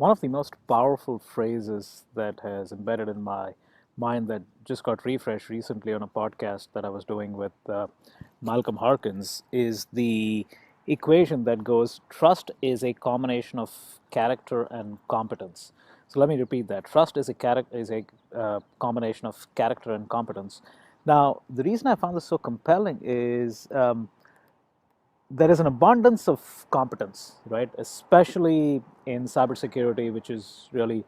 one of the most powerful phrases that has embedded in my mind that just got refreshed recently on a podcast that I was doing with Malcolm Harkins is the equation that goes trust is a combination of character and competence. So let me repeat that. Trust is a combination of character and competence. Now, the reason I found this so compelling is there is an abundance of competence, right? Especially in cybersecurity, which is really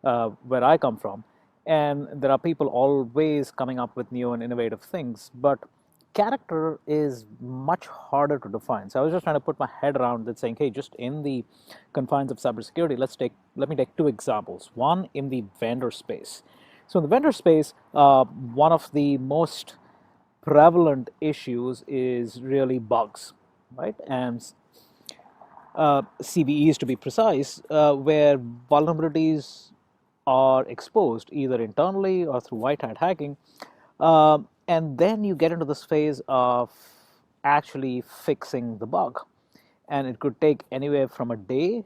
where I come from. And there are people always coming up with new and innovative things, but character is much harder to define. So I was just trying to put my head around it, saying, hey, just in the confines of cybersecurity, let me take two examples. One in the vendor space. So in the vendor space, one of the most prevalent issues is really bugs, right? And CVEs to be precise, where vulnerabilities are exposed either internally or through white hat hacking. And then you get into this phase of actually fixing the bug. And it could take anywhere from a day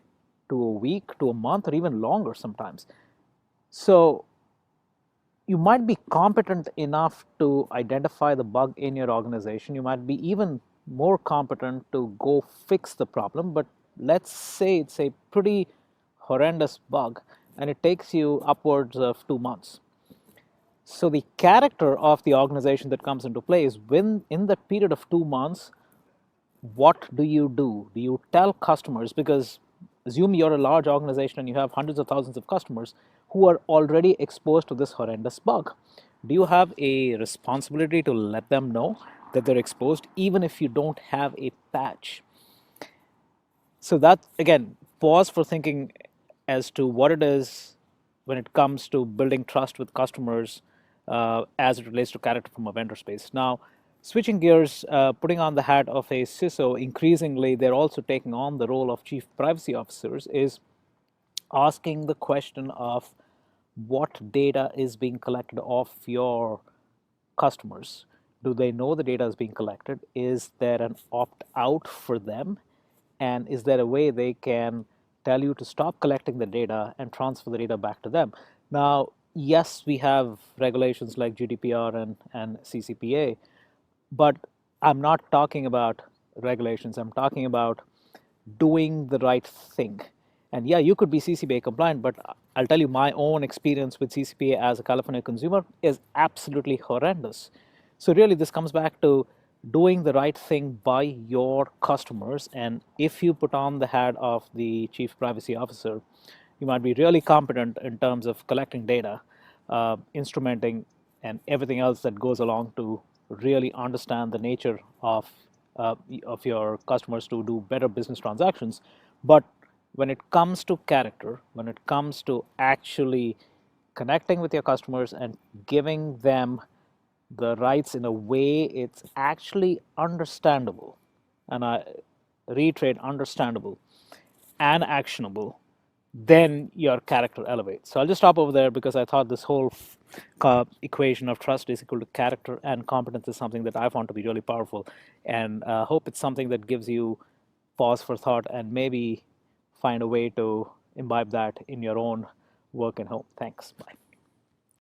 to a week to a month or even longer sometimes. So you might be competent enough to identify the bug in your organization. You might be even more competent to go fix the problem. But let's say it's a pretty horrendous bug and it takes you upwards of 2 months. So the character of the organization that comes into play is when in that period of 2 months, what do you do? Do you tell customers? Because assume you're a large organization and you have hundreds of thousands of customers who are already exposed to this horrendous bug. Do you have a responsibility to let them know that they're exposed, even if you don't have a patch? So that, again, pause for thinking as to what it is when it comes to building trust with customers as it relates to character from a vendor space. Now, switching gears, putting on the hat of a CISO, increasingly they're also taking on the role of chief privacy officers, is asking the question of what data is being collected of your customers. Do they know the data is being collected? Is there an opt out for them? And is there a way they can tell you to stop collecting the data and transfer the data back to them? Now, yes, we have regulations like GDPR and CCPA, but I'm not talking about regulations. I'm talking about doing the right thing. And yeah, you could be CCPA compliant, but I'll tell you my own experience with CCPA as a California consumer is absolutely horrendous. So really, this comes back to doing the right thing by your customers. And if you put on the hat of the chief privacy officer, you might be really competent in terms of collecting data, instrumenting, and everything else that goes along to really understand the nature of your customers to do better business transactions. But when it comes to character, when it comes to actually connecting with your customers and giving them the rights in a way it's actually understandable, and I reiterate, understandable and actionable, then your character elevates. So I'll just stop over there because I thought this whole equation of trust is equal to character and competence is something that I found to be really powerful, and hope it's something that gives you pause for thought and maybe find a way to imbibe that in your own work and home. Thanks. Bye.